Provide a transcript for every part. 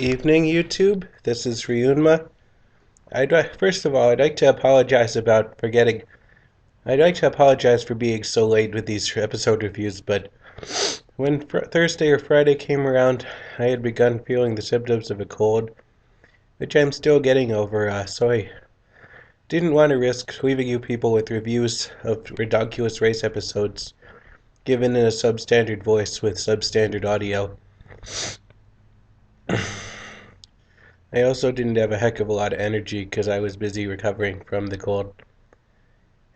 Evening, YouTube. This is Ryunma. First of all, I'd like to apologize about forgetting. I'd like to apologize for being so late with these episode reviews, but when Thursday or Friday came around, I had begun feeling the symptoms of a cold, which I'm still getting over, so I didn't want to risk leaving you people with reviews of ridiculous race episodes given in a substandard voice with substandard audio. I also didn't have a heck of a lot of energy because I was busy recovering from the cold.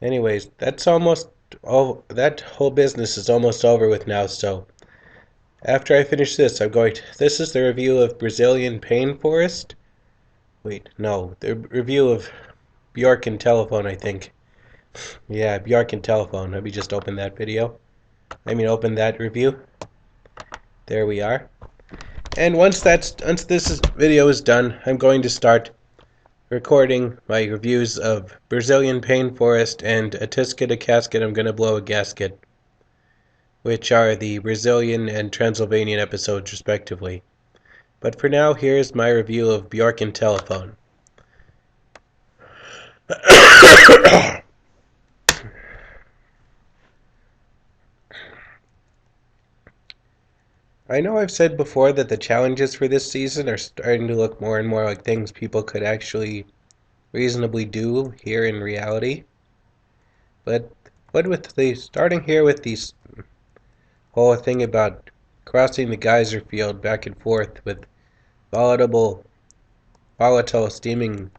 Anyways, that's almost all. That whole business is almost over with now, so after I finish this, This is the review of Brazilian Pain Forest. Wait, no, the review of Bjorken Telephone, I think. Yeah, Bjorken Telephone. Let me just open that video. Open that review. There we are. And once this video is done, I'm going to start recording my reviews of Brazilian Pain Forest and A Tisket, a Casket, I'm Gonna Blow a Gasket, which are the Brazilian and Transylvanian episodes respectively. But for now, here's my review of Bjorken Telephone. I know I've said before that the challenges for this season are starting to look more and more like things people could actually reasonably do here in reality. But starting here with these whole thing about crossing the geyser field back and forth with volatile steaming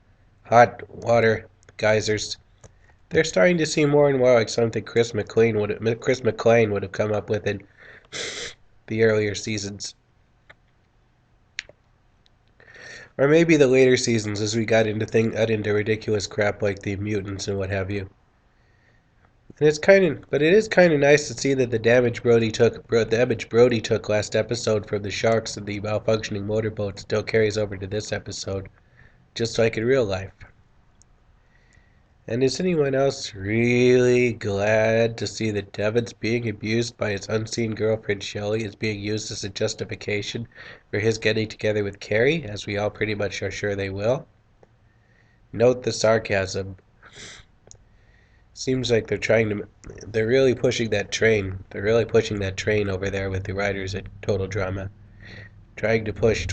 hot water geysers, they're starting to seem more and more like something Chris McClain would have come up with in the earlier seasons. Or maybe the later seasons as we got into ridiculous crap like the mutants and what have you. And it is kind of nice to see that the damage Brody took last episode from the sharks and the malfunctioning motorboat still carries over to this episode, just like in real life. And is anyone else really glad to see that Devin's being abused by his unseen girlfriend Shelley is being used as a justification for his getting together with Carrie, as we all pretty much are sure they will? Note the sarcasm. Seems like they're really pushing that train. They're really pushing that train over there with the writers at Total Drama. Trying to push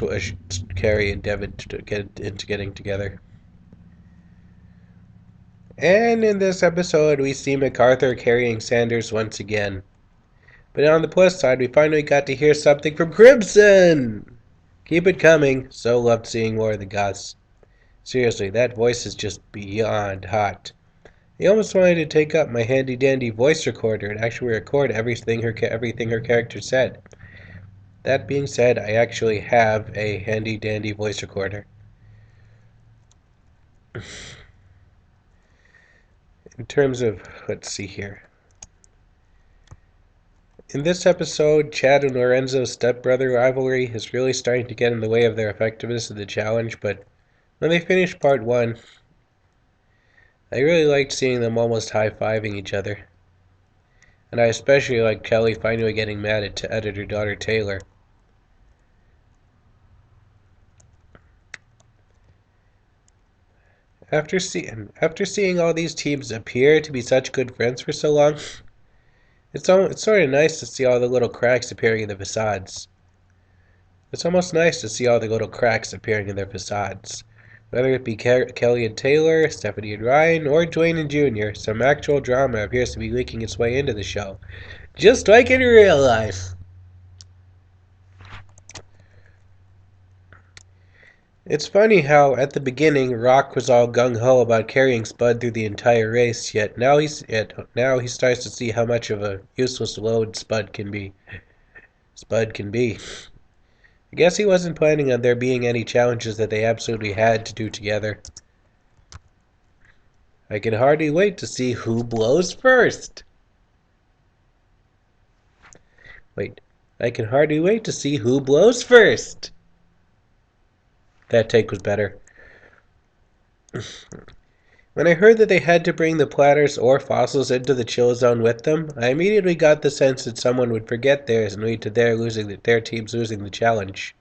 Carrie and Devin to get into getting together. And in this episode, we see MacArthur carrying Sanders once again. But on the plus side, we finally got to hear something from Crimson! Keep it coming. So loved seeing more of the Goths. Seriously, that voice is just beyond hot. I almost wanted to take up my handy-dandy voice recorder and actually record everything her character said. That being said, I actually have a handy-dandy voice recorder. In terms of, let's see here. In this episode, Chad and Lorenzo's stepbrother rivalry is really starting to get in the way of their effectiveness in the challenge, but when they finished part 1, I really liked seeing them almost high-fiving each other. And I especially liked Kelly finally getting mad at her daughter Taylor. After seeing all these teams appear to be such good friends for so long, it's sort of nice to see all the little cracks appearing in the facades. It's almost nice to see all the little cracks appearing in their facades. Whether it be Kelly and Taylor, Stephanie and Ryan, or Dwayne and Junior, some actual drama appears to be leaking its way into the show, just like in real life. It's funny how, at the beginning, Rock was all gung-ho about carrying Spud through the entire race, yet now he starts to see how much of a useless load Spud can be. I guess he wasn't planning on there being any challenges that they absolutely had to do together. I can hardly wait to see who blows first. I can hardly wait to see who blows first. That take was better. When I heard that they had to bring the platters or fossils into the chill zone with them, I immediately got the sense that someone would forget theirs and lead to their teams losing the challenge.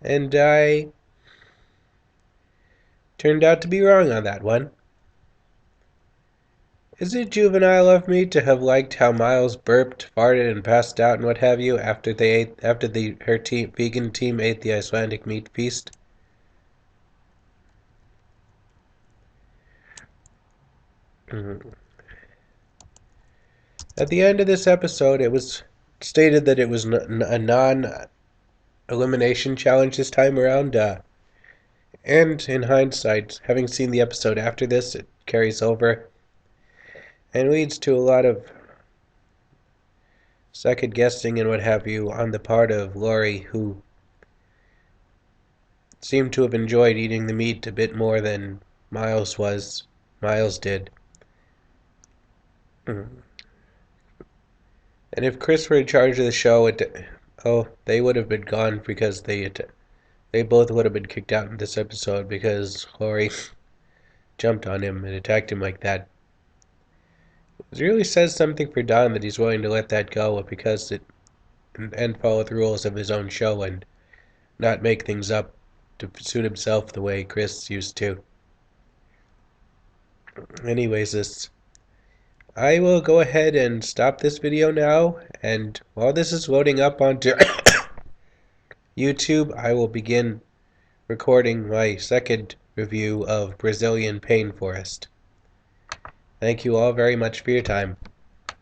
And I turned out to be wrong on that one. Is it juvenile of me to have liked how Miles burped, farted, and passed out and what have you after her vegan team ate the Icelandic meat feast? At the end of this episode, it was stated that it was a non-elimination challenge this time around. And in hindsight, having seen the episode after this, it carries over and leads to a lot of second guessing and what have you on the part of Laurie, who seemed to have enjoyed eating the meat a bit more than Miles did. And if Chris were in charge of the show, they would have been gone because they both would have been kicked out in this episode because Laurie jumped on him and attacked him like that. It really says something for Don that he's willing to let that go because and follow the rules of his own show and not make things up to suit himself the way Chris used to. Anyways, I will go ahead and stop this video now, and while this is loading up onto YouTube, I will begin recording my second review of Brazilian Pain Forest. Thank you all very much for your time.